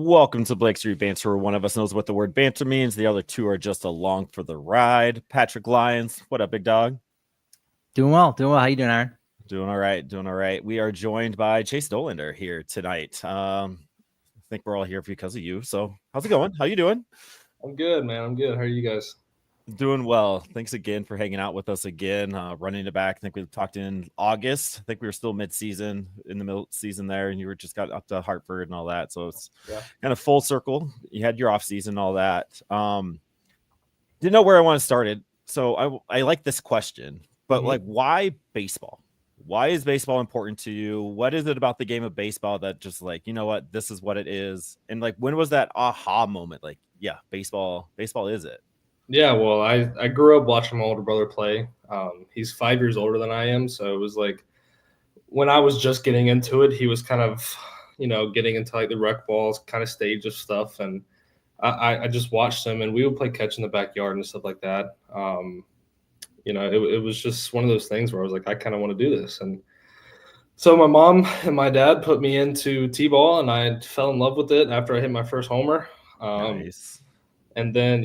Welcome to Blake Street Banter, where one of us knows what the word banter means. The other two are just along for the ride. Patrick Lyons, what up, big dog? Doing well. How you doing, Aaron? Doing all right. We are joined by Chase Dollander here tonight. I think we're all here because of you. So how's it going? How you doing? I'm good, man. I'm good. How are you guys? Doing well. Thanks again for hanging out with us again. Running it back. I think we talked in August. I think we were still mid-season, in the middle season there, and you were just got up to Hartford and all that. So it's kind of full circle. You had your off season, all that. Didn't know where I want to start it. So I like this question, but like, why baseball? Why is baseball important to you? What is it about the game of baseball that just like, you know what, this is what it is? And like, when was that aha moment? Like, yeah, baseball is it? Yeah, well, I grew up watching my older brother play. He's 5 years older than I am, so it was like when I was just getting into it, he was kind of, getting into like the rec balls kind of stage of stuff, and I just watched him, and we would play catch in the backyard and stuff like that. It was just one of those things where I was like, I kind of want to do this, and so my mom and my dad put me into t-ball, and I fell in love with it after I hit my first homer. Nice. And then,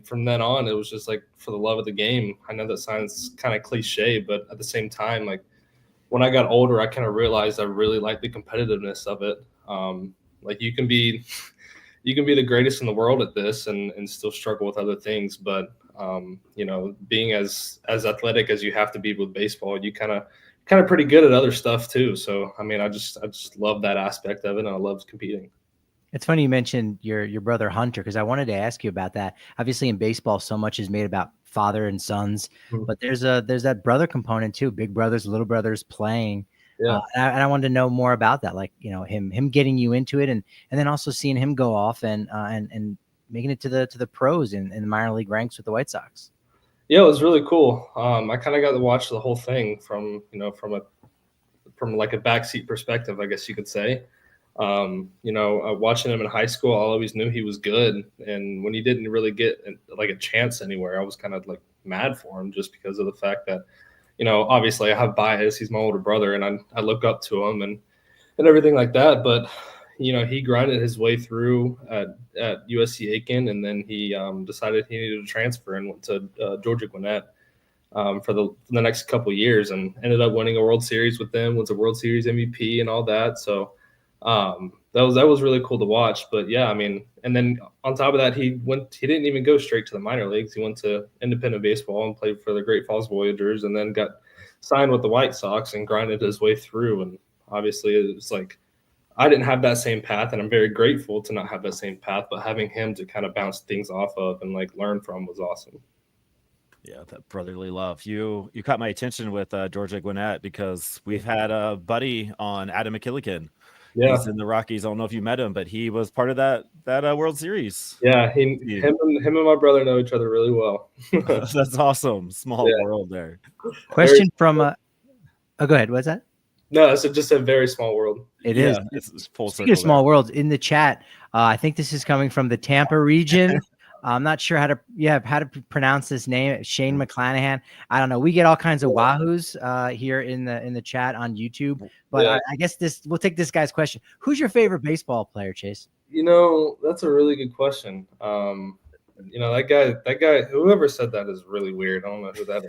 from then on, it was just like for the love of the game. I know that sounds kind of cliche, but at the same time, like when I got older, I kind of realized I really liked the competitiveness of it. Like you can be the greatest in the world at this and still struggle with other things. But, being as athletic as you have to be with baseball, you kind of pretty good at other stuff too. So, I mean, I just love that aspect of it, and I love competing. It's funny you mentioned your brother Hunter, because I wanted to ask you about that. Obviously, in baseball, so much is made about father and sons, but there's that brother component too. Big brothers, little brothers playing. Yeah. And I wanted to know more about that, like him getting you into it, and then also seeing him go off and making it to the pros in the minor league ranks with the White Sox. Yeah, it was really cool. I kind of got to watch the whole thing from like a backseat perspective, I guess you could say. Watching him in high school, I always knew he was good, and when he didn't really get like a chance anywhere, I was kind of like mad for him, just because of the fact that, obviously I have bias. He's my older brother, and I look up to him and everything like that. But he grinded his way through at USC Aiken, and then he decided he needed to transfer and went to Georgia Gwinnett for the next couple of years, and ended up winning a World Series with them. Was a World Series MVP and all that. So that was really cool to watch. But yeah, I mean, and then on top of that, he didn't even go straight to the minor leagues. He went to independent baseball and played for the Great Falls Voyagers, and then got signed with the White Sox and grinded his way through. And obviously it was like, I didn't have that same path, and I'm very grateful to not have that same path, but having him to kind of bounce things off of and like learn from was awesome. Yeah, that brotherly love. You caught my attention with Georgia Gwinnett, because we've had a buddy on, Adam McKillican. Yeah. He's in the Rockies. I don't know if you met him, but he was part of that World Series. Yeah, him and my brother know each other really well. That's awesome. Small world there. Question from go ahead. What's that? No, it's just a very small world. It is. It's full Speaking of small worlds, in the chat, I think this is coming from the Tampa region. I'm not sure how to pronounce this name. Shane McClanahan. I don't know. We get all kinds of wahoos here in the chat on YouTube. But I guess we'll take this guy's question. Who's your favorite baseball player, Chase? That's a really good question. That guy, whoever said that is really weird. I don't know who that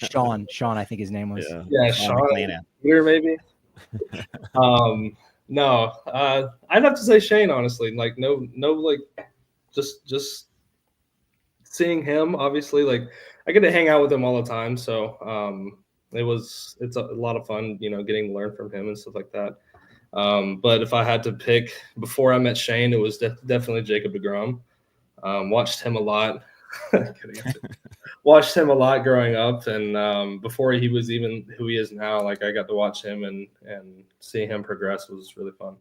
is. Sean, I think his name was. Yeah, Sean Peter, maybe. No, I'd have to say Shane, honestly. Like, no, like, just seeing him, obviously, like, I get to hang out with him all the time, so it's a lot of fun, getting to learn from him and stuff like that. But if I had to pick, before I met Shane, it was definitely Jacob deGrom. Watched him a lot. Watched him a lot growing up, and before he was even who he is now, like, I got to watch him and see him progress was really fun.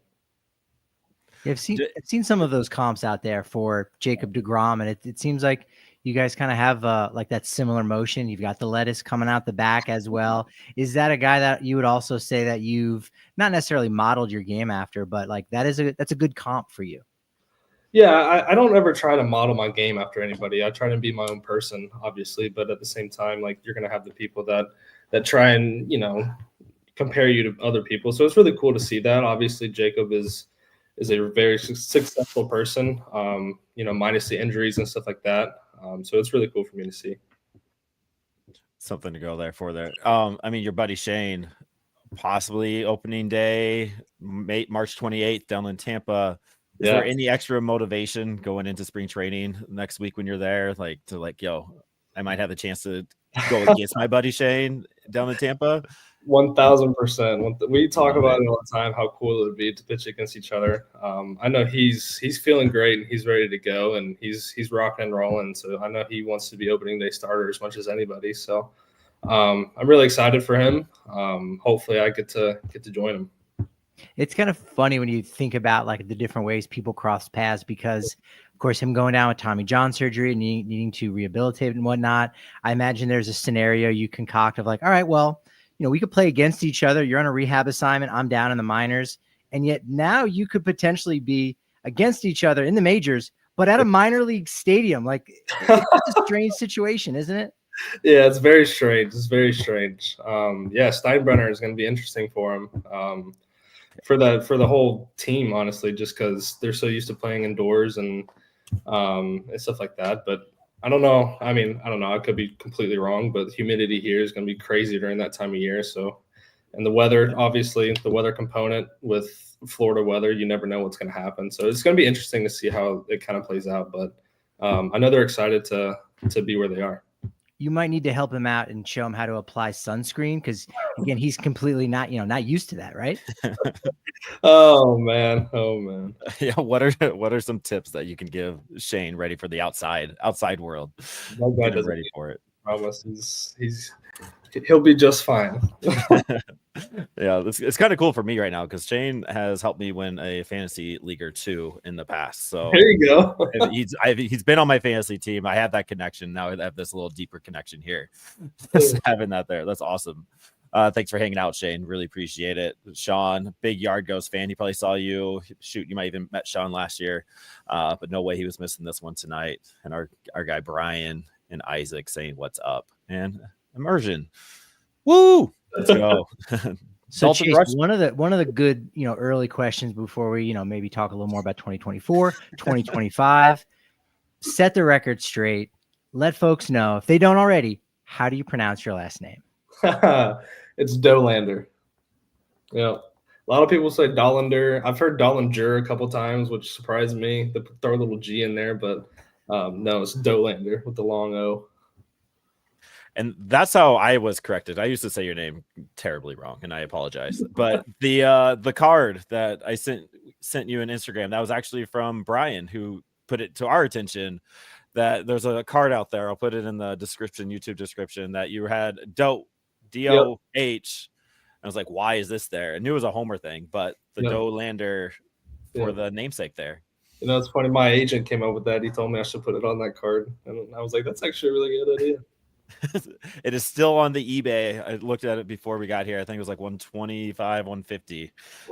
Yeah, I've seen some of those comps out there for Jacob deGrom, and it seems like you guys kind of have like that similar motion. You've got the lettuce coming out the back as well. Is that a guy that you would also say that you've not necessarily modeled your game after, but like that's a good comp for you? Yeah, I don't ever try to model my game after anybody. I try to be my own person, obviously, but at the same time, like, you're gonna have the people that try and compare you to other people. So it's really cool to see that. Obviously, Jacob is is a very successful person, minus the injuries and stuff like that. So it's really cool for me to see. Something to go there for there. I mean, your buddy Shane, possibly opening day, March 28th down in Tampa. Is there any extra motivation going into spring training next week when you're there? I might have a chance to go against my buddy Shane down in Tampa. 1000%. We talk about it all the time, how cool it would be to pitch against each other. I know he's feeling great and he's ready to go and he's rocking and rolling. So I know he wants to be opening day starter as much as anybody. So I'm really excited for him. Hopefully I get to join him. It's kind of funny when you think about like the different ways people cross paths, because of course him going down with Tommy John surgery and needing to rehabilitate and whatnot. I imagine there's a scenario you concoct of like, all right, well, we could play against each other. You're on a rehab assignment. I'm down in the minors. And yet now you could potentially be against each other in the majors, but at a minor league stadium. Like, it's a strange situation, isn't it? Yeah, it's very strange. Steinbrenner is going to be interesting for him. For the whole team, honestly, just because they're so used to playing indoors and stuff like that. But I don't know. I mean, I don't know. I could be completely wrong, but humidity here is going to be crazy during that time of year. So, and the weather, obviously, the weather component with Florida weather, you never know what's going to happen. So it's going to be interesting to see how it kind of plays out. But I know they're excited to be where they are. You might need to help him out and show him how to apply sunscreen, because again, he's completely not used to that, right? Oh man. Yeah. What are some tips that you can give Shane ready for the outside world? Get him ready for it. I promise he'll be just fine. Yeah, it's kind of cool for me right now because Shane has helped me win a fantasy league or two in the past. So there you go. he's been on my fantasy team. I have that connection. Now I have this little deeper connection here. Having that there. That's awesome. Thanks for hanging out, Shane. Really appreciate it. Sean, big Yard Goes fan. He probably saw you. Shoot, you might even met Sean last year. But no way he was missing this one tonight. And our guy Brian and Isaac saying what's up. And immersion. Woo! Let's go. So Chase, one of the good, early questions before we, maybe talk a little more about 2024, 2025, set the record straight. Let folks know, if they don't already, how do you pronounce your last name? It's Dollander. Yeah. A lot of people say Dollander. I've heard Dollander a couple times, which surprised me. They throw a little G in there, but no, it's Dollander with the long O. And that's how I was corrected. I used to say your name terribly wrong, and I apologize. But the card that I sent you on Instagram, that was actually from Brian, who put it to our attention that there's a card out there. I'll put it in the description, YouTube description, that you had Doh, D-O-H. I was like, why is this there? I knew it was a Homer thing, but the Dollander for the namesake there. It's funny. My agent came up with that. He told me I should put it on that card. And I was like, that's actually a really good idea. It is still on the eBay. I looked at it before we got here. I think it was like 125, 150.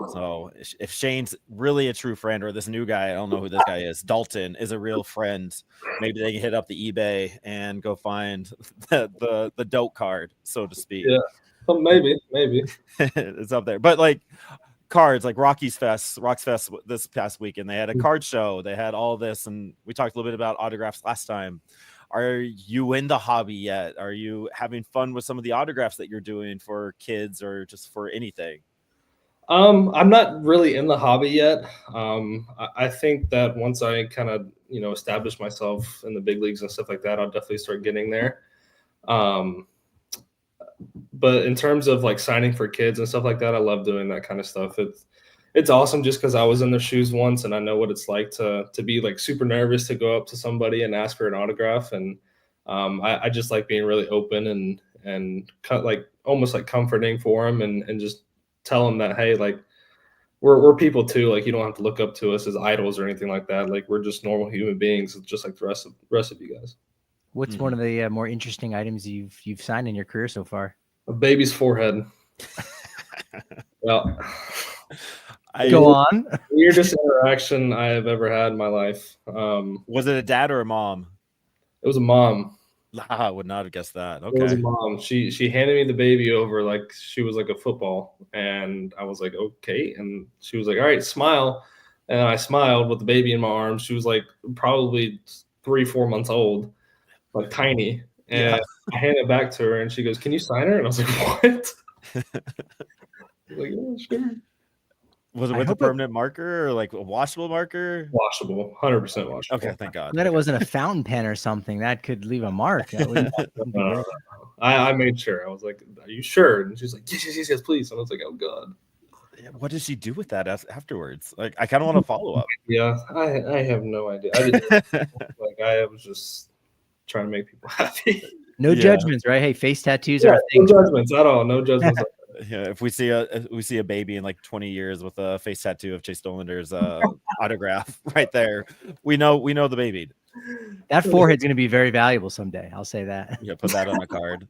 So if Shane's really a true friend, or this new guy, I don't know who this guy is, Dalton is a real friend, maybe they can hit up the eBay and go find the dope card, so to speak. Yeah, well, maybe it's up there. But like cards, like Rockies Fest this past weekend, they had a card show. They had all this, and we talked a little bit about autographs last time. Are you in the hobby yet? Are you having fun with some of the autographs that you're doing for kids or just for anything? I'm not really in the hobby yet. I think that once I kind of, establish myself in the big leagues and stuff like that, I'll definitely start getting there. But in terms of like signing for kids and stuff like that, I love doing that kind of stuff. It's awesome just because I was in their shoes once and I know what it's like to be like super nervous to go up to somebody and ask for an autograph. And I just like being really open and like almost like comforting for them and just tell them that, hey, like we're people too. Like you don't have to look up to us as idols or anything like that. Like we're just normal human beings, just like the rest of you guys. What's one of the more interesting items you've signed in your career so far? A baby's forehead. Well. Go on. Weirdest interaction I have ever had in my life. Was it a dad or a mom? It was a mom. I would not have guessed that. Okay. It was a mom. She handed me the baby over like she was like a football, and I was like, okay. And she was like, all right, smile. And I smiled with the baby in my arms. She was like probably 3-4 months old, like tiny. And I handed it back to her, and she goes, "Can you sign her?" And I was like, "What?" Like, yeah, sure. Was it with a permanent marker or like a washable marker? Washable, 100% washable. Okay, thank God. Glad it wasn't a fountain pen or something that could leave a mark. No. I made sure. I was like, "Are you sure?" And she's like, yes, please. And I was like, "Oh God." What did she do with that afterwards? Like, I kind of want to follow up. Yeah, I have no idea. I was just trying to make people happy. No judgments, right? Hey, face tattoos are a thing. No judgments at all. No judgments. Yeah, if we see a baby in like 20 years with a face tattoo of Chase Dollander's autograph right there, we know the baby. That forehead's going to be very valuable someday. I'll say that. Yeah, put that on a card.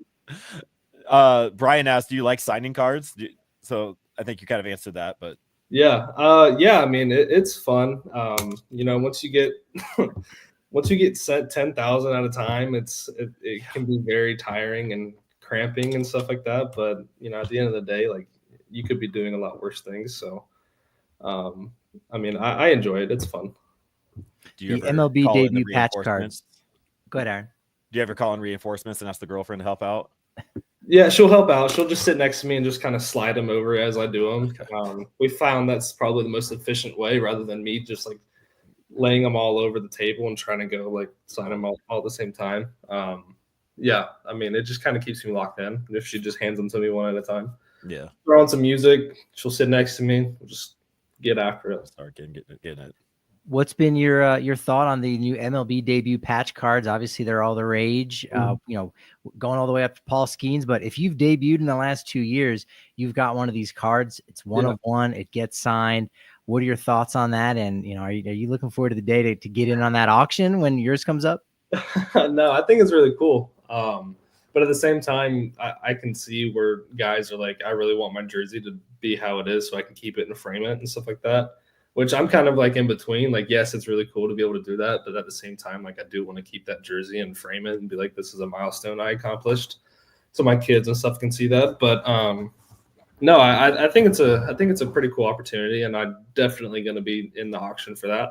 Brian asked, "Do you like signing cards?" So I think you kind of answered that, but yeah. I mean, it's fun. Once you get sent 10,000 at a time, it can be very tiring and cramping and stuff like that. But at the end of the day, like, you could be doing a lot worse things. So, I mean, I enjoy it. It's fun. Do you the MLB debut patch cards? Go ahead, Aaron. Do you ever call in reinforcements and ask the girlfriend to help out? Yeah, she'll help out. She'll just sit next to me and just kind of slide them over as I do them. Okay. We found that's probably the most efficient way, rather than me just like laying them all over the table and trying to go like sign them all at the same time. Yeah, I mean, it just kind of keeps me locked in if she just hands them to me one at a time. Yeah. Throw on some music. She'll sit next to me. We'll just get after it. Start getting it. What's been your thought on the new MLB debut patch cards? Obviously, they're all the rage. Going all the way up to Paul Skeens. But if you've debuted in the last 2 years, you've got one of these cards. It's one of one. It gets signed. What are your thoughts on that? And are you looking forward to the day to get in on that auction when yours comes up? No, I think it's really cool. But at the same time, I can see where guys are like, I really want my jersey to be how it is so I can keep it and frame it and stuff like that. Which I'm kind of like in between. Like, yes, it's really cool to be able to do that, but at the same time, like, I do want to keep that jersey and frame it and be like, this is a milestone I accomplished, so my kids and stuff can see that. But no, I think it's a pretty cool opportunity, and I'm definitely going to be in the auction for that.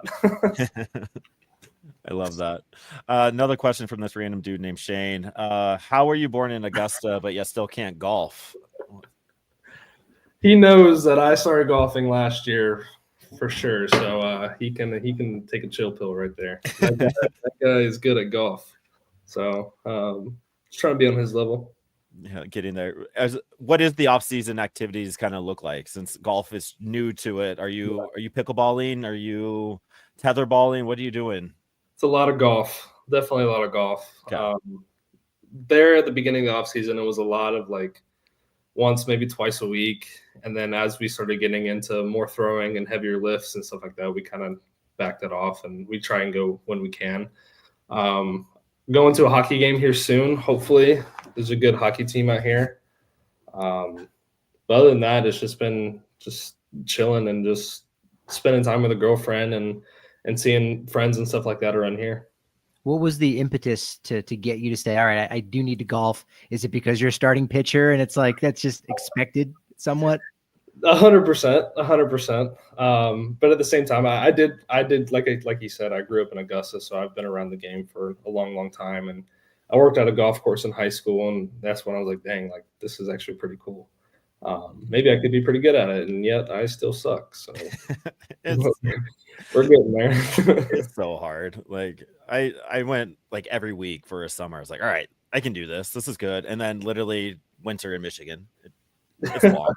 I love that. Another question from this random dude named Shane. How were you born in Augusta, but yet still can't golf? He knows that I started golfing last year. For sure, so he can take a chill pill right there. That guy is good at golf, so just trying to be on his level. Yeah, getting there. What is the off-season activities kind of look like since golf is new to it? Are you pickleballing? Are you tetherballing? What are you doing? It's a lot of golf. Definitely a lot of golf. Okay. There at the beginning of the off-season, it was a lot of like once, maybe twice a week. And then as we started getting into more throwing and heavier lifts and stuff like that, we kind of backed it off, and we try and go when we can. Going to a hockey game here soon, hopefully. There's a good hockey team out here. But other than that, it's just been just chilling and just spending time with a girlfriend and seeing friends and stuff like that around here. What was the impetus to get you to say, all right, I do need to golf? Is it because you're a starting pitcher and it's like that's just expected somewhat? 100%. But at the same time, I did like you said, I grew up in Augusta, so I've been around the game for a long, long time. And I worked at a golf course in high school, and that's when I was like, dang, like this is actually pretty cool. Maybe I could be pretty good at it, and yet I still suck. So we're getting there. It's so hard. Like I went like every week for a summer. I was like, all right, I can do this. This is good. And then literally winter in Michigan. It's long.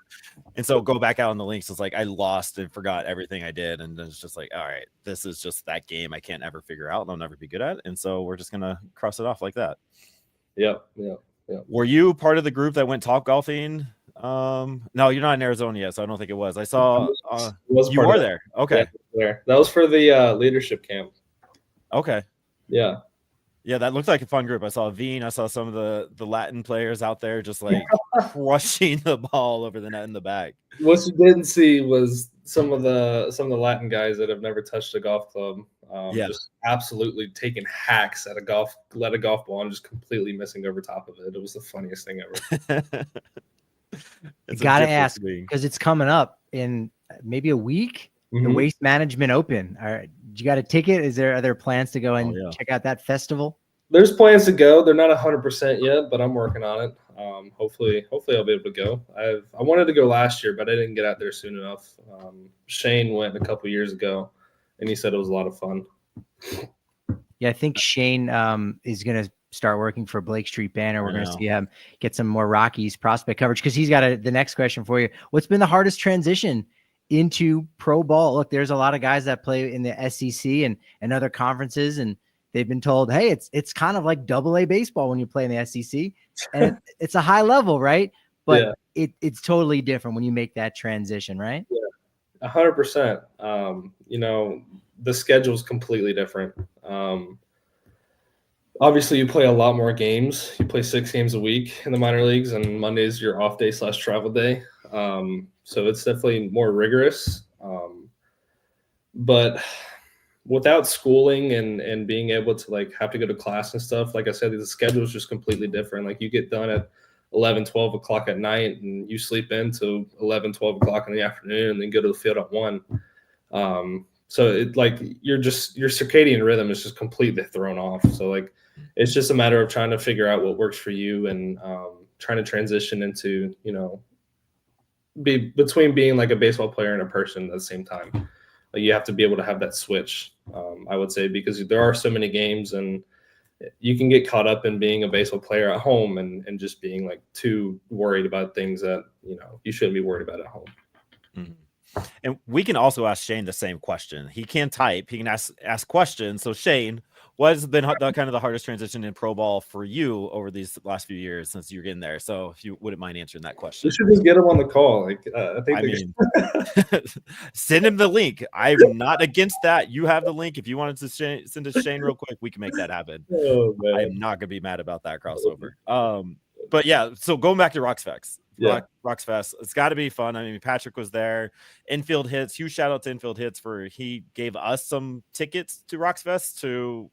And so go back out on the links. It's like I lost and forgot everything I did. And it's just like, all right, this is just that game I can't ever figure out and I'll never be good at. And so we're just gonna cross it off like that. Yeah. Were you part of the group that went top golfing? No, you're not in Arizona yet, so I don't think it was. I saw you were there. Okay. Yeah, that was for the leadership camp. Okay. Yeah, that looked like a fun group. I saw Veen. I saw some of the Latin players out there just like crushing the ball over the net in the back. What you didn't see was some of the Latin guys that have never touched a golf club. Just absolutely taking hacks at a golf ball and just completely missing over top of it. It was the funniest thing ever. You gotta ask because it's coming up in maybe a week. the Waste Management Open. You got a ticket? Are there plans to go and check out that festival? There's plans to go. They're not 100% yet, but I'm working on it. Hopefully I'll be able to go. I wanted to go last year, but I didn't get out there soon enough. Shane went a couple years ago, and he said it was a lot of fun. Yeah, I think Shane is going to start working for Blake Street Banner. We're going to see him get some more Rockies prospect coverage, because he's got the next question for you. What's been the hardest transition into pro ball? Look, there's a lot of guys that play in the SEC and other conferences, and they've been told, hey, it's kind of like AA baseball when you play in the SEC, and it's a high level, right? But it's totally different when you make that transition, right? Yeah, 100%. The schedule is completely different. Obviously, you play a lot more games. You play 6 games a week in the minor leagues, and Monday's your off day / travel day. So it's definitely more rigorous. But without schooling and being able to like have to go to class and stuff, like I said, the schedule is just completely different. Like you get done at 11, 12 o'clock at night, and you sleep into 11, 12 o'clock in the afternoon, and then go to the field at 1. So it like your circadian rhythm is just completely thrown off. So like it's just a matter of trying to figure out what works for you, and trying to transition into, between being like a baseball player and a person at the same time. Like you have to be able to have that switch, I would say, because there are so many games, and you can get caught up in being a baseball player at home and just being like too worried about things that, you shouldn't be worried about at home. Mm-hmm. And we can also ask Shane the same question. He can type, he can ask questions. So Shane, what has been the hardest transition in pro ball for you over these last few years since you're getting there? So if you wouldn't mind answering that question. You should just get him on the call. Like send him the link. I'm not against that. You have the link. If you wanted to send it to Shane real quick, we can make that happen. I am not gonna be mad about that crossover. But yeah, so going back to Rocks Fest. Rocks Fest. It's got to be fun. I mean, Patrick was there. Infield Hits. Huge shout out to Infield Hits he gave us some tickets to Rocks Fest to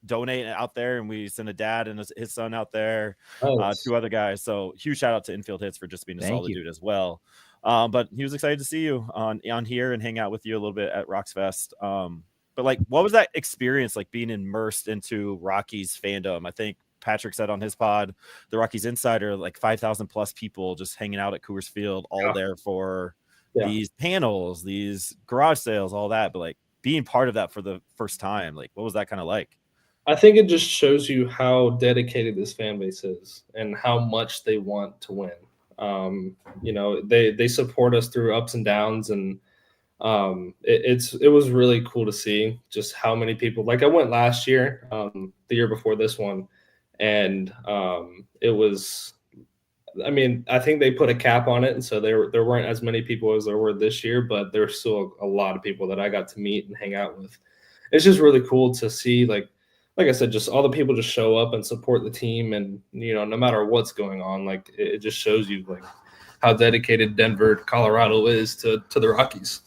donate out there, and we sent a dad and his son out there, 2 other guys. So huge shout out to Infield Hits for just being a solid dude as well. But he was excited to see you on here and hang out with you a little bit at Rocks Fest. But like, what was that experience like being immersed into Rockies fandom? I think Patrick said on his pod, the Rockies Insider, like 5,000 plus people just hanging out at Coors Field, all there for these panels, these garage sales, all that. But like being part of that for the first time, like what was that kind of like? I think it just shows you how dedicated this fan base is and how much they want to win. They support us through ups and downs, and it was really cool to see just how many people. Like I went last year, the year before this one. And it was, I mean, I think they put a cap on it, and so there weren't as many people as there were this year, but there were still a lot of people that I got to meet and hang out with. It's just really cool to see, like I said, just all the people just show up and support the team, and no matter what's going on, like it just shows you like how dedicated Denver, Colorado is to the Rockies.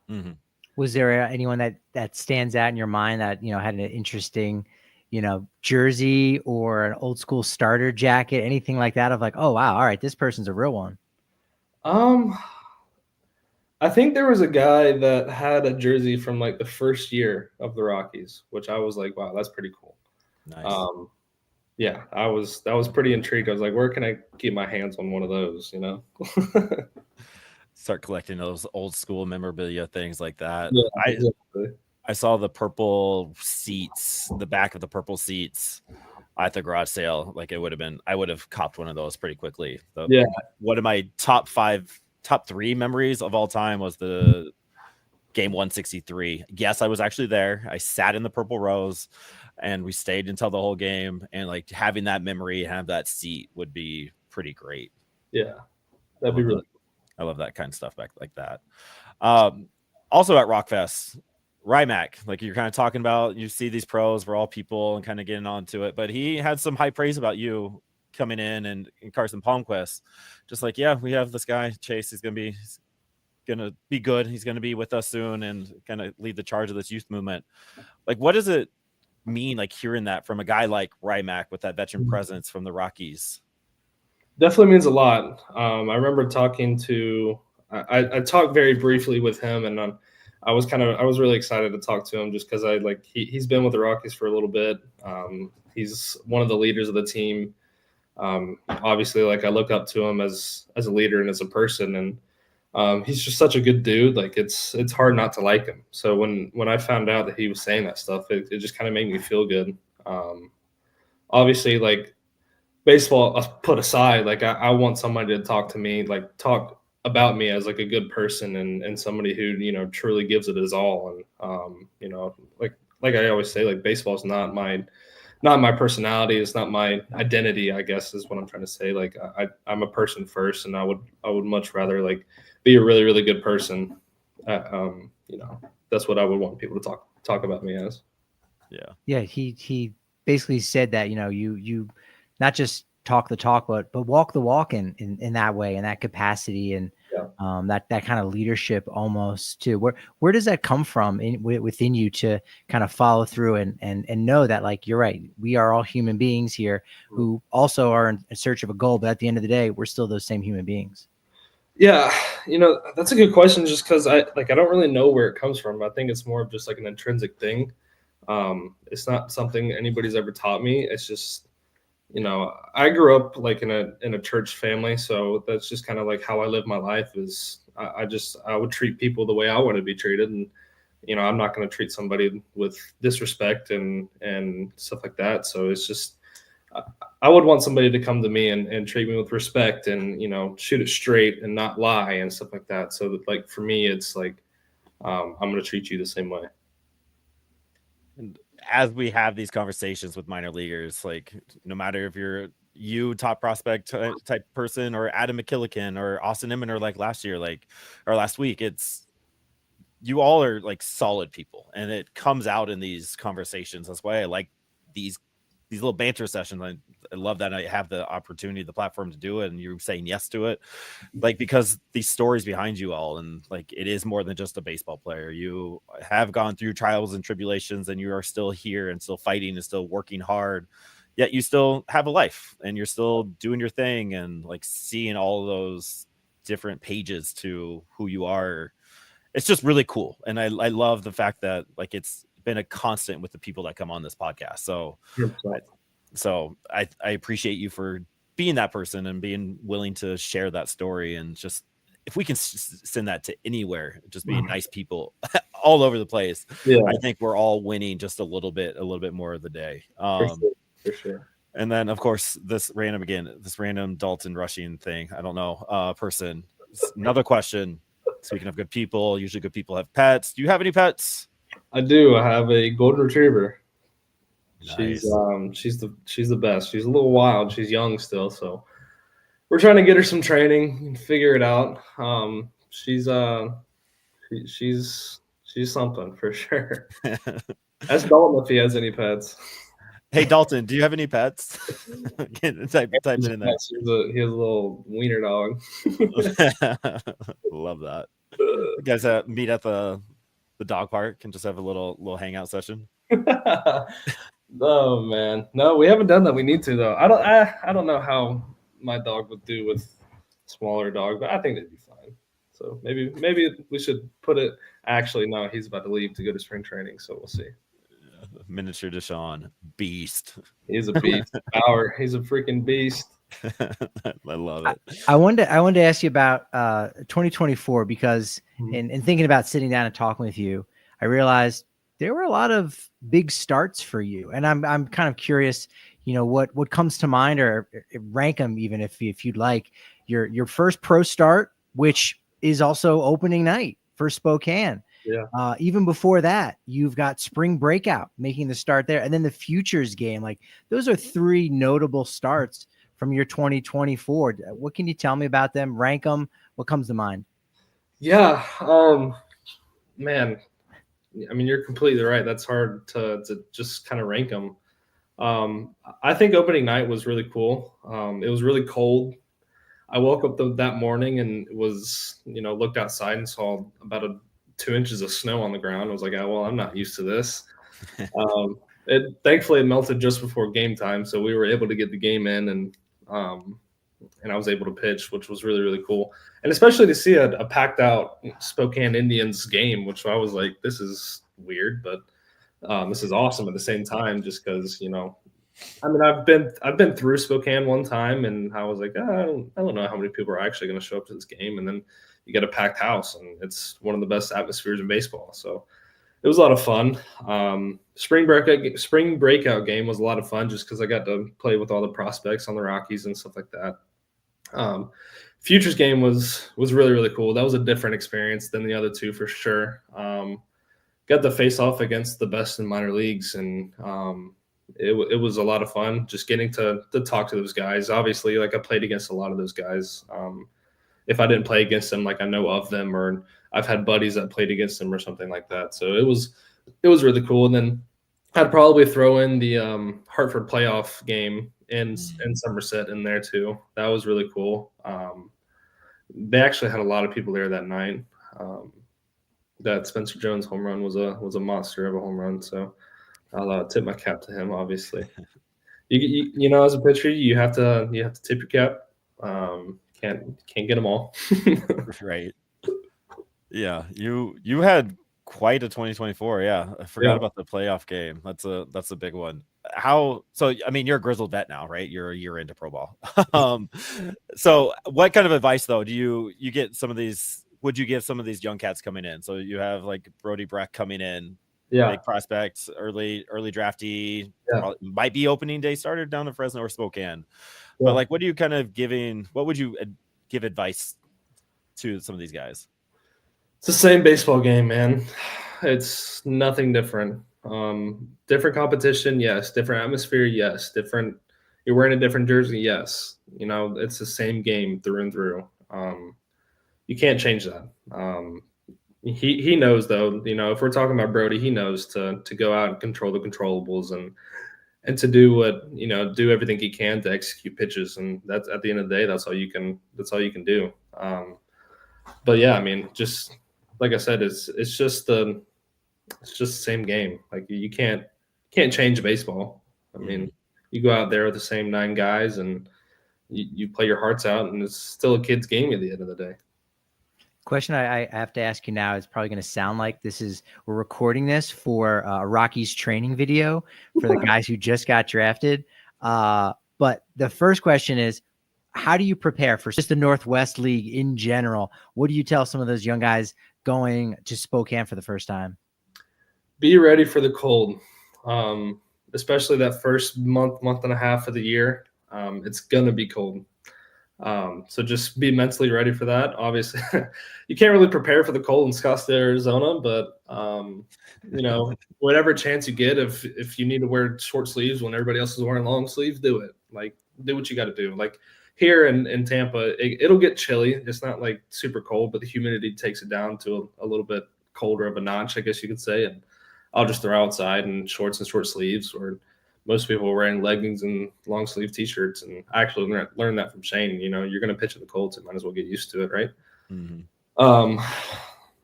Mm-hmm. Was there anyone that stands out in your mind that had an interesting jersey or an old school starter jacket, anything like that, of like, oh wow, all right, this person's a real one? I think there was a guy that had a jersey from like the first year of the Rockies, which I was like, wow, that's pretty cool. Nice. Yeah, that was pretty intrigued. I was like, where can I get my hands on one of those, Start collecting those old school memorabilia, things like that. Yeah, exactly. I saw the purple seats, the back of the purple seats at the garage sale. Like I would have copped one of those pretty quickly. One of my top 3 memories of all time was the game 163. Yes, I was actually there. I sat in the purple rows and we stayed until the whole game. And like having that memory, have that seat would be pretty great. Yeah, that'd be really cool. I love that kind of stuff back like that. Also at Rock Fest, Rymac, like you're kind of talking about, you see these pros, we're all people and kind of getting onto it, but he had some high praise about you coming in and Carson Palmquist. Just like, yeah, we have this guy, Chase, he's going to be good. He's going to be with us soon and kind of lead the charge of this youth movement. Like, what does it mean, like hearing that from a guy like Rymac with that veteran presence from the Rockies? Definitely means a lot. I remember talking to, I talked very briefly with him, and I was really excited to talk to him just because he's been with the Rockies for a little bit. He's one of the leaders of the team. Obviously, like, I look up to him as a leader and as a person, and he's just such a good dude. Like, it's hard not to like him. So when I found out that he was saying that stuff, it just kind of made me feel good. Obviously, like, baseball put aside, like, I want somebody to talk to me, like, talk about me as like a good person and somebody who, you know, truly gives it his all. And you know, like I always say, like, baseball is not my personality. It's not my identity, I guess, is what I'm trying to say. Like, I'm a person first, and I would much rather, like, be a really, really good person. You know, that's what I would want people to talk about me as. Yeah. Yeah. He basically said that, you know, you not just talk the talk, but walk the walk in that way, in that capacity. And that kind of leadership almost too. Where does that come from within you to kind of follow through and know that, like, you're right, we are all human beings here who also are in search of a goal, but at the end of the day, we're still those same human beings? Yeah, you know, that's a good question, just because I don't really know where it comes from. I think it's more of just like an intrinsic thing. It's not something anybody's ever taught me. It's just, you know, I grew up like in a church family, so that's just kind of like how I live my life. Is I would treat people the way I want to be treated, and, you know, I'm not going to treat somebody with disrespect and stuff like that. So it's just, I would want somebody to come to me and treat me with respect, and, you know, shoot it straight and not lie and stuff like that. So that, like, for me, it's like, I'm going to treat you the same way. And as we have these conversations with minor leaguers, like, no matter if you're top prospect type person, or Adam McKillican or Austin Immoner, like last year, like, or last week, it's, you all are like solid people, and it comes out in these conversations. That's why I like these little banter sessions. I love that I have the opportunity, the platform to do it, and you're saying yes to it, like, because these stories behind you all, and like, it is more than just a baseball player. You have gone through trials and tribulations, and you are still here and still fighting and still working hard, yet you still have a life, and you're still doing your thing, and like, seeing all those different pages to who you are. It's just really cool. And I love the fact that, like, it's been a constant with the people that come on this podcast. So I appreciate you for being that person and being willing to share that story. And just, if we can send that to anywhere, just being nice people all over the place, I think we're all winning just a little bit more of the day. For sure. And then, of course, this random Dalton rushing thing, I don't know, person. Another question. Speaking of good people, usually good people have pets. Do you have any pets? I do. I have a golden retriever. Nice. She's the best. She's a little wild. She's young still, so we're trying to get her some training and figure it out. She's something for sure. Ask Dalton if he has any pets. Hey, Dalton, do you have any pets? type it in there. He has a little wiener dog. Love that. You guys meet at the dog park and just have a little hangout session. Oh man, no, we haven't done that. We need to, though. I don't know how my dog would do with smaller dog, but I think they'd be fine. So maybe we should put it. Actually, no, he's about to leave to go to spring training, so we'll see. Miniature Deshaun, beast. He's a beast. Power. He's a freaking beast. I love it. I wanted to ask you about 2024, because in thinking about sitting down and talking with you, I realized there were a lot of big starts for you, and I'm kind of curious, you know, what comes to mind, or rank them even if you'd like. Your first pro start, which is also opening night for Spokane. Yeah. Even before that, you've got Spring Breakout making the start there, and then the Futures Game. Like, those are three notable starts from your 2024. What can you tell me about them? Rank them. What comes to mind? Yeah. Man, I mean, you're completely right. That's hard to just kind of rank them. I think opening night was really cool. It was really cold. I woke up that morning and looked outside and saw about 2 inches of snow on the ground. I was like, oh, well, I'm not used to this. Thankfully it melted just before game time, so we were able to get the game in. And and I was able to pitch, which was really, really cool. And especially to see a packed out Spokane Indians game, which I was like, this is weird, but this is awesome at the same time, just because, you know, I mean, I've been through Spokane one time, and I was like, I don't know how many people are actually going to show up to this game, and then you get a packed house, and it's one of the best atmospheres in baseball. So it was a lot of fun. Spring breakout game was a lot of fun, just because I got to play with all the prospects on the Rockies and stuff like that. Futures game was really, really cool. That was a different experience than the other two for sure. Got to face off against the best in minor leagues, and it was a lot of fun just getting to talk to those guys. Obviously, like, I played against a lot of those guys. If I didn't play against them, like, I know of them, or I've had buddies that played against them or something like that. So it was really cool. And then I'd probably throw in the Hartford playoff game in Somerset in there too. That was really cool. They actually had a lot of people there that night. That Spencer Jones home run was a monster of a home run. So I'll tip my cap to him. Obviously, you know, as a pitcher, you have to tip your cap. Can't get them all. Right. Yeah, you had quite a 2024. Yeah, I forgot about the playoff game. That's a big one. So I mean, you're a grizzled vet now, right? You're a year into pro ball. So what kind of advice though do you get some of these? Would you give some of these young cats coming in? So you have like Brody Breck coming in, big prospects, early draftee, might be opening day starter down in Fresno or Spokane. But like, what are you kind of what would you give advice to some of these guys? It's the same baseball game, man. It's nothing different. Different competition, yes. Different atmosphere, yes. Different. You're wearing a different jersey, yes. You know, it's the same game through and through. You can't change that. He knows, though. You know, if we're talking about Brody, he knows to go out and control the controllables and to do what, you know, do everything he can to execute pitches. And that's, at the end of the day, that's all you can do. But yeah, I mean, just like I said, it's just the same game. Like, you can't change baseball. I mean, you go out there with the same 9 guys and you play your hearts out, and it's still a kid's game at the end of the day. Question I have to ask you now is probably going to sound like we're recording this for a Rockies training video for the guys who just got drafted. But the first question is, how do you prepare for just the Northwest League in general? What do you tell some of those young guys going to Spokane for the first time? Be ready for the cold, especially that first month and a half of the year. It's going to be cold. So just be mentally ready for that. Obviously, you can't really prepare for the cold in Scottsdale, Arizona, but you know, whatever chance you get, if you need to wear short sleeves when everybody else is wearing long sleeves, do it. Like, do what you got to do. Like here in Tampa, it'll get chilly. It's not like super cold, but the humidity takes it down to a little bit colder of a notch, I guess you could say. And I'll just throw outside in shorts and short sleeves, or most people are wearing leggings and long sleeve t-shirts. And I actually learned that from Shane. You know, you're going to pitch in the cold, so might as well get used to it, right? Mm-hmm.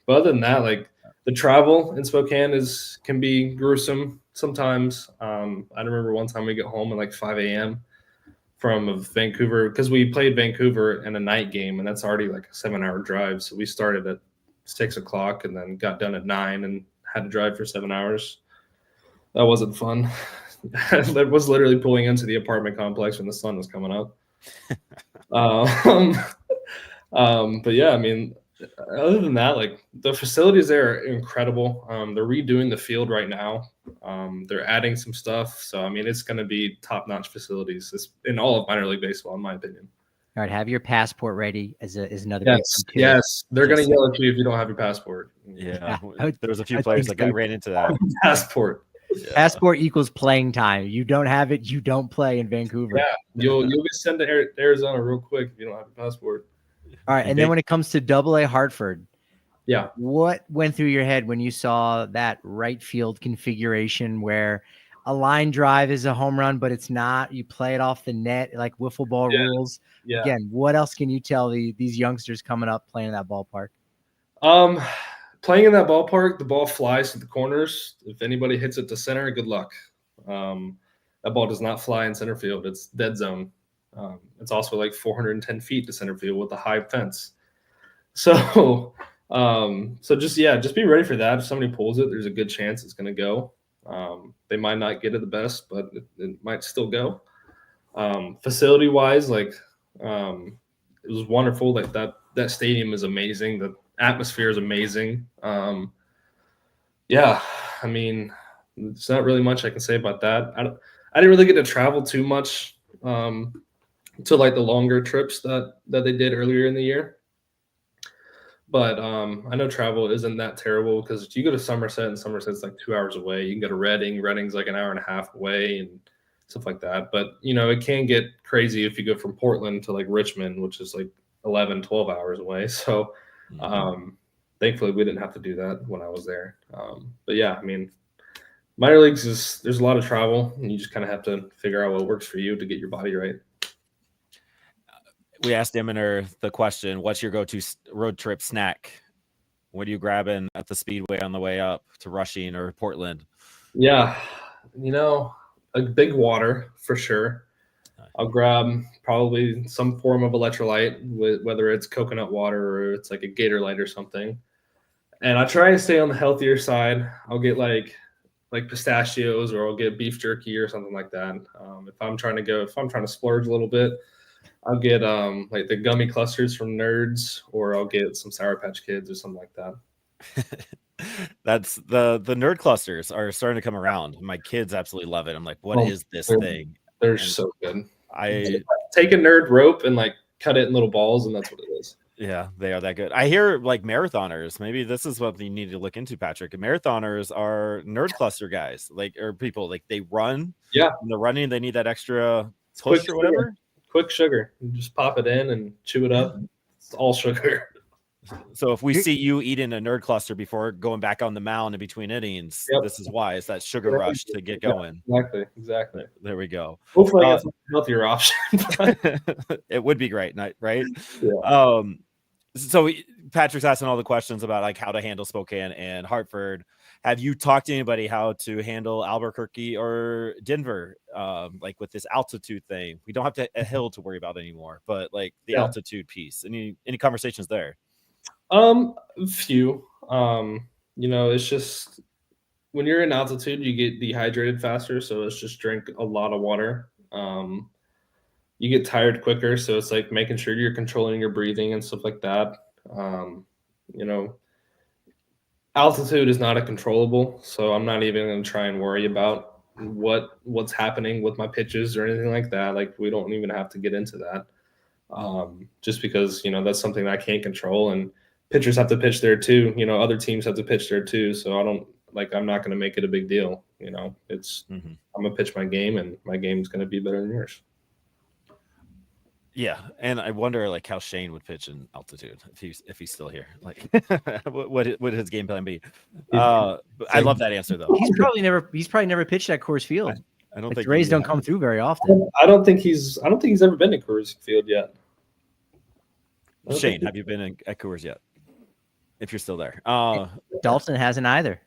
But other than that, like, the travel in Spokane can be gruesome sometimes. I remember one time we get home at like 5 a.m. from Vancouver, because we played Vancouver in a night game, and that's already like a 7-hour drive. So we started at 6 o'clock and then got done at 9 and had to drive for 7 hours. That wasn't fun. That was literally pulling into the apartment complex when the sun was coming up. But yeah, I mean, other than that, like, the facilities there are incredible. They're redoing the field right now. They're adding some stuff. So, I mean, it's going to be top-notch facilities in all of minor league baseball, in my opinion. All right, have your passport ready is another yes. They're going to yell at you if you don't have your passport. Yeah. There was a few players that ran into that. Passport. Yeah. Passport equals playing time. You don't have it, you don't play in Vancouver. Yeah, you'll get sent to Arizona real quick if you don't have a passport. All right, and then when it comes to Double-A Hartford, yeah, what went through your head when you saw that right field configuration where a line drive is a home run, but it's not? You play it off the net, like wiffle ball rules. Yeah. Again, what else can you tell these youngsters coming up playing in that ballpark? Playing in that ballpark, the ball flies to the corners. If anybody hits it to center, good luck. That ball does not fly in center field. It's dead zone. It's also like 410 feet to center field with a high fence. So, just be ready for that. If somebody pulls it, there's a good chance it's going to go. They might not get it the best, but it might still go. Facility wise, it was wonderful. Like that stadium is amazing. The atmosphere is amazing. I mean, there's not really much I can say about that. I didn't really get to travel too much to like the longer trips that they did earlier in the year. But I know travel isn't that terrible because if you go to Somerset, and Somerset's like 2 hours away. You can go to Reading. Reading's like an hour and a half away and stuff like that. But, it can get crazy if you go from Portland to like Richmond, which is like 11, 12 hours away. So thankfully we didn't have to do that when I was there. But yeah, I mean, minor leagues there's a lot of travel, and you just kind of have to figure out what works for you to get your body right. We asked Eminer the question, what's your go-to road trip snack? What are you grabbing at the Speedway on the way up to Rushing or Portland? Yeah, a big water for sure. I'll grab probably some form of electrolyte, whether it's coconut water or it's like a Gatorade or something. And I try and stay on the healthier side. I'll get like pistachios, or I'll get beef jerky or something like that. If I'm trying to splurge a little bit, I'll get like the gummy clusters from Nerds, or I'll get some Sour Patch Kids or something like that. That's the Nerd clusters are starting to come around. My kids absolutely love it. I'm like, what is this thing? They're so good. I take a Nerd rope and like cut it in little balls, and that's what it is. Yeah, they are that good. I hear like marathoners. Maybe this is what you need to look into, Patrick. Marathoners are Nerd cluster guys, or people like they run. Yeah, when they're running, they need that extra push or whatever. Quick sugar. You just pop it in and chew it up. It's all sugar. So if we see you eating a Nerd cluster before going back on the mound in between innings, this is why. It's that sugar rush to get going. Exactly. There we go. Hopefully that's a healthier option. It would be great, right? Yeah. So Patrick's asking all the questions about like how to handle Spokane and Hartford. Have you talked to anybody how to handle Albuquerque or Denver? Like with this altitude thing, we don't have a hill to worry about anymore, but like the altitude piece. Any conversations there? Few. It's just when you're in altitude, you get dehydrated faster, so it's just drink a lot of water. You get tired quicker, so it's like making sure you're controlling your breathing and stuff like that. Altitude is not a controllable, so I'm not even going to try and worry about what's happening with my pitches or anything like that. Like, we don't even have to get into that, just because that's something that I can't control, and pitchers have to pitch there too. Other teams have to pitch there too, so I'm not going to make it a big deal. It's I'm gonna pitch my game, and my game's going to be better than yours. Yeah, and I wonder like how Shane would pitch in altitude if he's still here. Like, what would his game plan be? I love that answer though. He's probably never pitched at Coors Field. I don't think the Rays don't come through very often. I don't think he's ever been to Coors Field yet. Shane, have you been at Coors yet? If you're still there, Dalton hasn't either.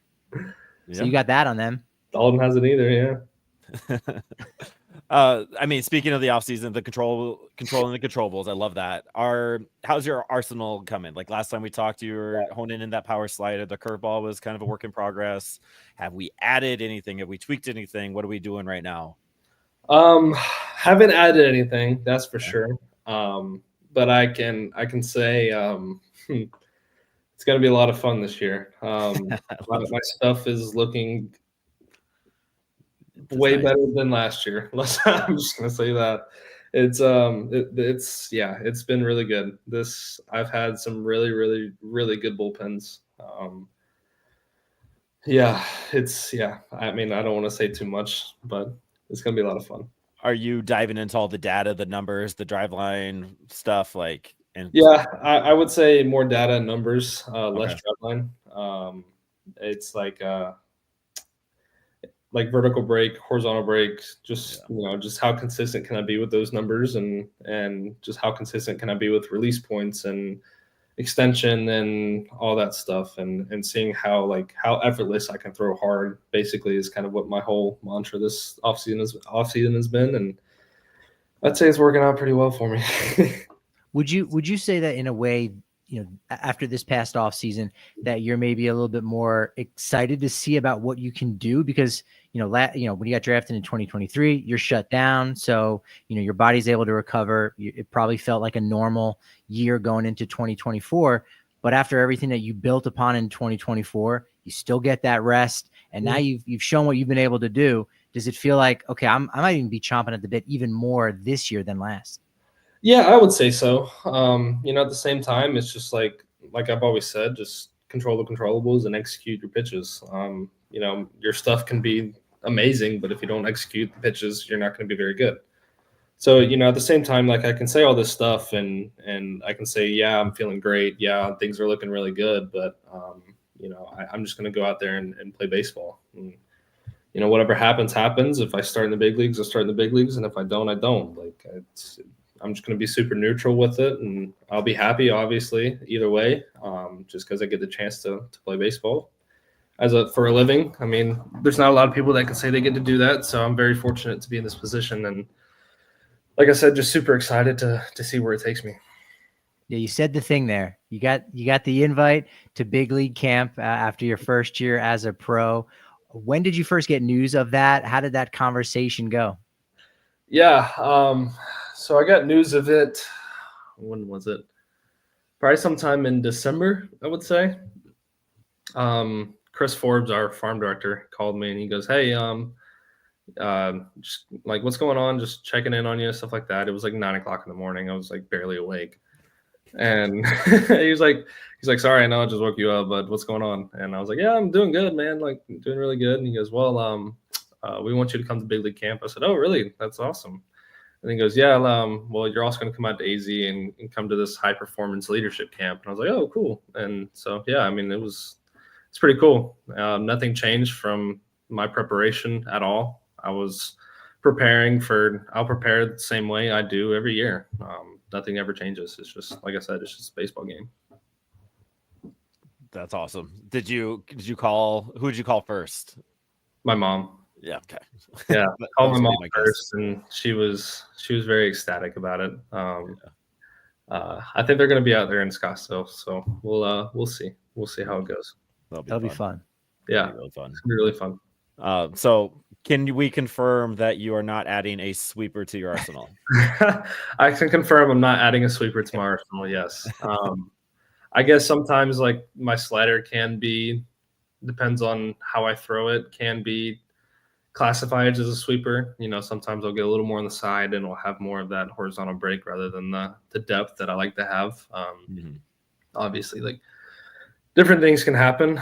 So you got that on them. Dalton hasn't either. Yeah. I mean, speaking of the offseason, controlling the controllables, I love that. How's your arsenal coming? Like last time we talked, you were honing in that power slider. The curveball was kind of a work in progress. Have we added anything? Have we tweaked anything? What are we doing right now? Haven't added anything, that's for sure. But I can say it's going to be a lot of fun this year. My stuff is looking way better than last year. I'm just gonna say that it's been really good. I've had some really, really, really good bullpens. I mean, I don't want to say too much, but it's gonna be a lot of fun. Are you diving into all the data, the numbers, the driveline stuff? I would say more data and numbers, less driveline. It's like vertical break, horizontal break, just how consistent can I be with those numbers, and just how consistent can I be with release points and extension and all that stuff, and seeing how effortless I can throw hard basically is kind of what my whole mantra this offseason has been. And I'd say it's working out pretty well for me. Would you say that in a way, after this past off season, that you're maybe a little bit more excited to see about what you can do? Because, when you got drafted in 2023, you're shut down. So, your body's able to recover. It probably felt like a normal year going into 2024. But after everything that you built upon in 2024, you still get that rest. And now you've shown what you've been able to do. Does it feel like, okay, I might even be chomping at the bit even more this year than last? Yeah, I would say so. At the same time, it's just like I've always said, just control the controllables and execute your pitches. Your stuff can be amazing, but if you don't execute the pitches, you're not going to be very good. So, at the same time, like I can say all this stuff and I can say, yeah, I'm feeling great. Yeah, things are looking really good. But, I'm just going to go out there and play baseball. And, whatever happens, happens. If I start in the big leagues, I'll start in the big leagues. And if I don't, I don't. I'm just going to be super neutral with it. And I'll be happy, obviously, either way, just because I get the chance to play baseball for a living. I mean, there's not a lot of people that can say they get to do that. So I'm very fortunate to be in this position. And like I said, just super excited to see where it takes me. Yeah, you said the thing there. You got the invite to big league camp after your first year as a pro. When did you first get news of that? How did that conversation go? Yeah, so I got news of it. When was it? Probably sometime in December, I would say. Chris Forbes, our farm director, called me and he goes, "Hey, just like what's going on? Just checking in on you, stuff like that." It was like 9:00 in the morning. I was like barely awake, and he's like, "Sorry, I know I just woke you up, but what's going on?" And I was like, "Yeah, I'm doing good, man. Like doing really good." And he goes, "Well, we want you to come to big league camp." I said, "Oh, really? That's awesome." And he goes, "Yeah, well, you're also going to come out to AZ and come to this high performance leadership camp." And I was like, "Oh, cool." And so, yeah, I mean, it's pretty cool. Nothing changed from my preparation at all. I'll prepare the same way I do every year. Nothing ever changes. It's just, like I said, it's just a baseball game. That's awesome. Who did you call first? My mom. Yeah. Okay. Yeah. Called my mom first, and she was very ecstatic about it. I think they're going to be out there in Scottsdale, so we'll see. We'll see how it goes. That'll be fun. Yeah. Really fun. It's really fun. So can we confirm that you are not adding a sweeper to your arsenal? I can confirm I'm not adding a sweeper to my arsenal. Yes. I guess sometimes like my slider depends on how I throw it, can be classified as a sweeper. Sometimes I'll get a little more on the side and I'll have more of that horizontal break rather than the depth that I like to have. Obviously, like different things can happen.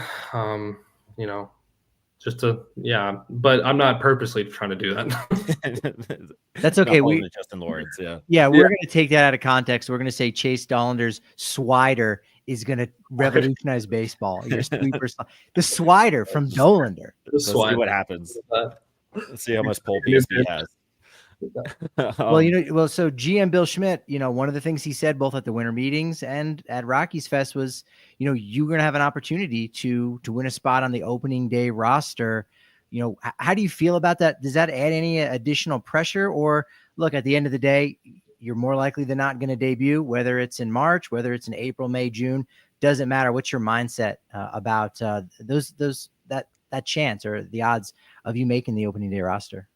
But I'm not purposely trying to do that. That's okay. Justin Lawrence, we're going to take that out of context. We're going to say Chase Dollander's swider is going to revolutionize baseball. Your sweeper, the swider from Dollander. Let's see what happens. Let's see how much pole piece he has. So GM Bill Schmidt, one of the things he said both at the winter meetings and at Rockies Fest was, you're going to have an opportunity to win a spot on the opening day roster. How do you feel about that? Does that add any additional pressure? Or look, at the end of the day, you're more likely than not going to debut, whether it's in March, whether it's in April, May, June, doesn't matter. What's your mindset about that chance or the odds of you making the opening day roster?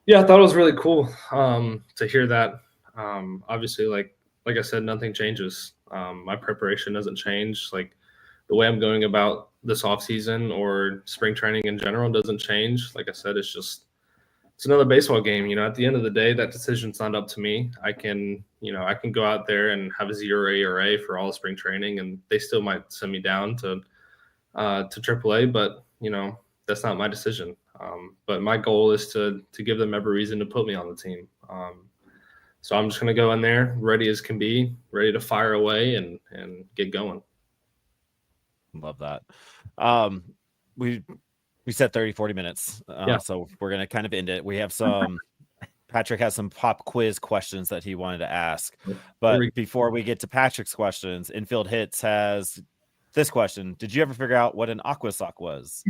Yeah, I thought it was really cool to hear that. Obviously, like I said, nothing changes. My preparation doesn't change. Like the way I'm going about this offseason or spring training in general doesn't change. Like I said, it's another baseball game. At the end of the day, that decision's not up to me. I can go out there and have a 0 ERA for all of spring training, and they still might send me down to AAA. But that's not my decision. But my goal is to give them every reason to put me on the team. So I'm just going to go in there ready as can be, ready to fire away and get going. Love that. We said 30-40 minutes. So we're going to kind of end it. We have Patrick has some pop quiz questions that he wanted to ask. But before we get to Patrick's questions, Infield Hits has this question. Did you ever figure out what an aqua sock was?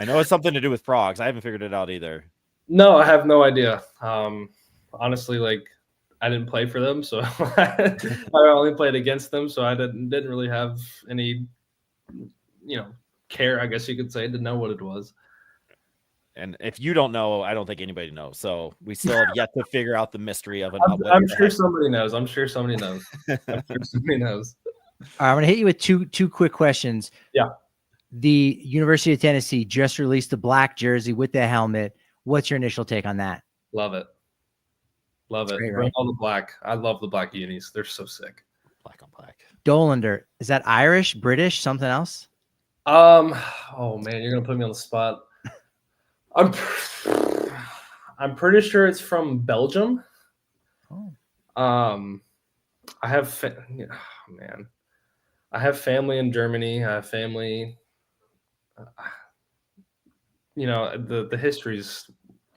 I know it's something to do with frogs. I haven't figured it out either. No, I have no idea. honestly, like I didn't play for them, so I only played against them, so I didn't really have any, care, I guess you could say, to know what it was. And if you don't know, I don't think anybody knows. So we still have yet to figure out the mystery of it. I'm sure somebody knows. I'm sure somebody knows. I'm sure somebody knows. All right, I'm going to hit you with two quick questions. Yeah. The University of Tennessee just released the black jersey with the helmet. What's your initial take on that? Love it. Love it. Great, Bring right? all the black. I love the black unis. They're so sick. Black on black. Dollander, is that Irish, British, something else? Oh man, you're gonna put me on the spot. I'm pretty sure it's from Belgium. Oh. I have I have family in Germany. I have family. The history's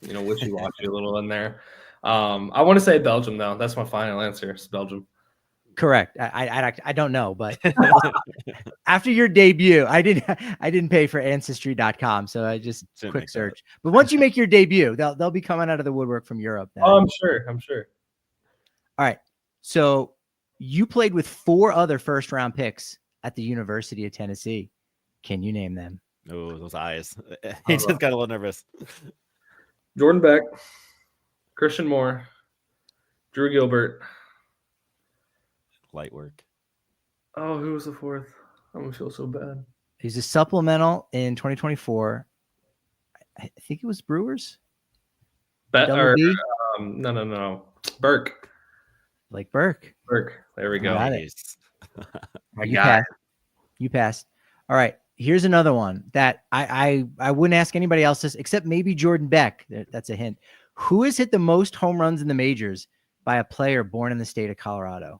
wishy-washy a little in there. I want to say Belgium though. That's my final answer. It's Belgium. Correct. I don't know, but after your debut, I didn't pay for ancestry.com, so I just quick search. But once you make your debut, they'll be coming out of the woodwork from Europe. Then. Oh, I'm sure. All right. So you played with 4 other first-round picks at the University of Tennessee. Can you name them? Oh, those eyes. He just got a little nervous. Jordan Beck, Christian Moore, Drew Gilbert. Light work. Oh, who was the 4th? I'm going to feel so bad. He's a supplemental in 2024. I think it was Brewers. No. Burke. Like Burke. There we go. Got it. I You passed. All right. Here's another one that I wouldn't ask anybody else this except maybe Jordan Beck. That's a hint. Who has hit the most home runs in the majors by a player born in the state of Colorado?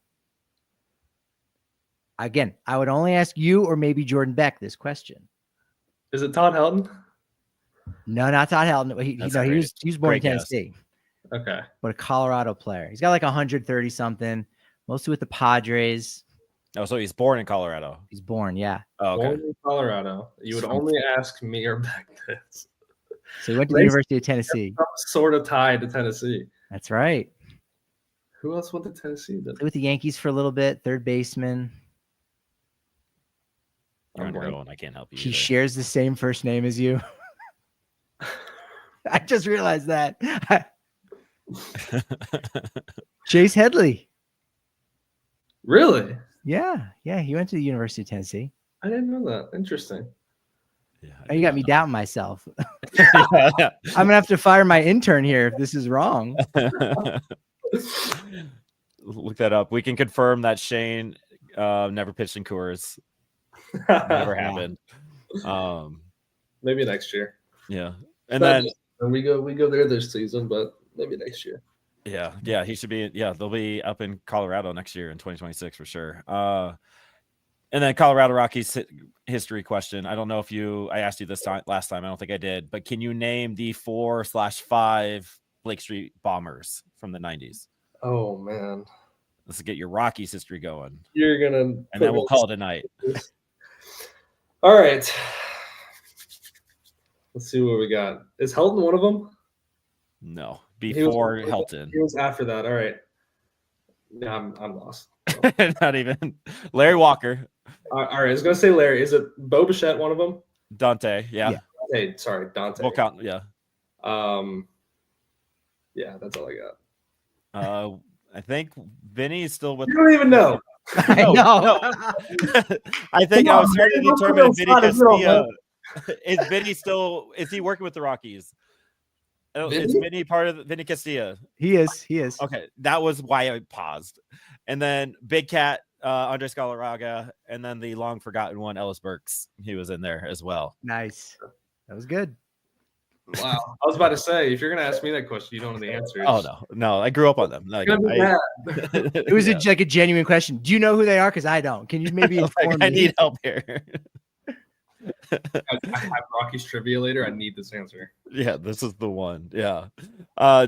Again, I would only ask you or maybe Jordan Beck this question. Is it Todd Helton? No, not Todd Helton. He was born in Tennessee. Okay. But a Colorado player. He's got like 130 something, mostly with the Padres. Oh, so he's born in Colorado. He's born, yeah. Oh, okay. Born in Colorado. You would only ask me or Beck this. So he went to the University of Tennessee. Some sort of tied to Tennessee. That's right. Who else went to Tennessee? Played with the Yankees for a little bit, third baseman. You're on your own. I can't help you. He shares the same first name as you. I just realized that. Chase Headley. Really? Yeah. He went to the University of Tennessee. I didn't know that. Interesting. Yeah, you got me doubting myself. I'm gonna have to fire my intern here if this is wrong. Look that up. We can confirm that Shane never pitched in Coors. Never happened. Maybe next year. Yeah, and then we go there this season, but maybe next year. Yeah, he should be. Yeah, they'll be up in Colorado next year in 2026 for sure. And then Colorado Rockies history question. I don't know if I asked you this last time. I don't think I did, but can you name the 4/5 Blake Street Bombers from the 90s? Oh man, let's get your Rockies history going. You're gonna, and then we'll call it a night. All right. Let's see what we got. Is Helton one of them? No, before Helton. He was after that. All right. Yeah, I'm lost. Not even Larry Walker. All right, I was gonna say Larry. Is it Bo Bichette one of them? Dante, yeah. Hey, sorry, Dante. We'll count, yeah. Yeah, that's all I got. I think Vinny is still with. You don't even know. I know. I think I was starting to determine Vinny Castilla. Is Vinny still? Is he working with the Rockies? Is Vinny part of Vinny Castilla? He is. Okay, that was why I paused. And then Big Cat, Andres Galarraga, and then the long forgotten one, Ellis Burks. He was in there as well. Nice. That was good. Wow. I was about to say, if you're going to ask me that question, you don't know the answer. Oh, no. I grew up on them. It was like a genuine question. Do you know who they are? Because I don't. Can you maybe inform me? I need help here. I have Rockies trivia later. I need this answer. Yeah, this is the one. Yeah.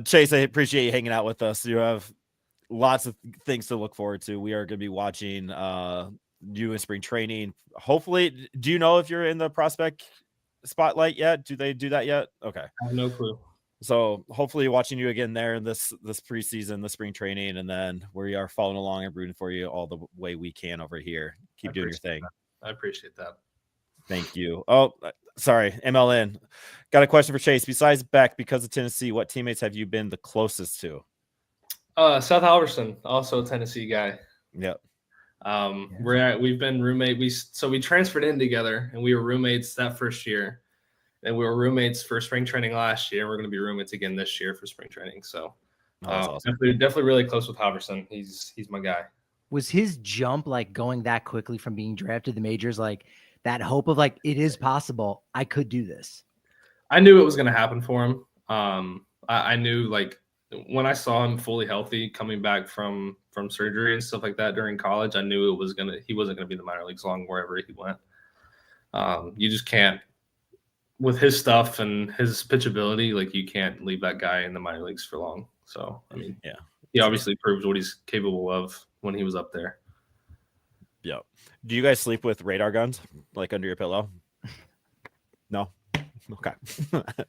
Chase, I appreciate you hanging out with us. You have lots of things to look forward to. We are going to be watching you in spring training. Hopefully, do you know if you're in the prospect spotlight yet? Do they do that yet? Okay. I have no clue. So hopefully watching you again there in this preseason, the spring training, and then we are following along and rooting for you all the way we can over here. Keep doing your thing. I appreciate that. Thank you. Oh, sorry. MLN. Got a question for Chase. Besides Beck, because of Tennessee, what teammates have you been the closest to? Seth Halverson, also a Tennessee guy. Yep. We've been roommate. We transferred in together and we were roommates that first year. And we were roommates for spring training last year. We're going to be roommates again this year for spring training. So awesome. definitely really close with Halverson. He's my guy. Was his jump like going that quickly from being drafted to the majors, like that hope of like, it is possible, I could do this? I knew it was going to happen for him. I knew like when I saw him fully healthy coming back from surgery and stuff like that during college, I knew he wasn't going to be in the minor leagues long wherever he went. You just can't. With his stuff and his pitchability, like you can't leave that guy in the minor leagues for long. So, I mean, yeah, he obviously proved what he's capable of when he was up there. Yeah. Do you guys sleep with radar guns like under your pillow? No. Okay.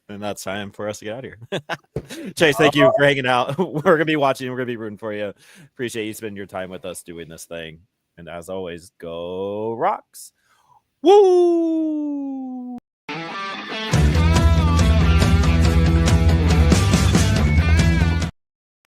And that's time for us to get out of here. Chase, thank you for hanging out. We're going to be watching. We're going to be rooting for you. Appreciate you spending your time with us doing this thing. And as always, go Rocks. Woo!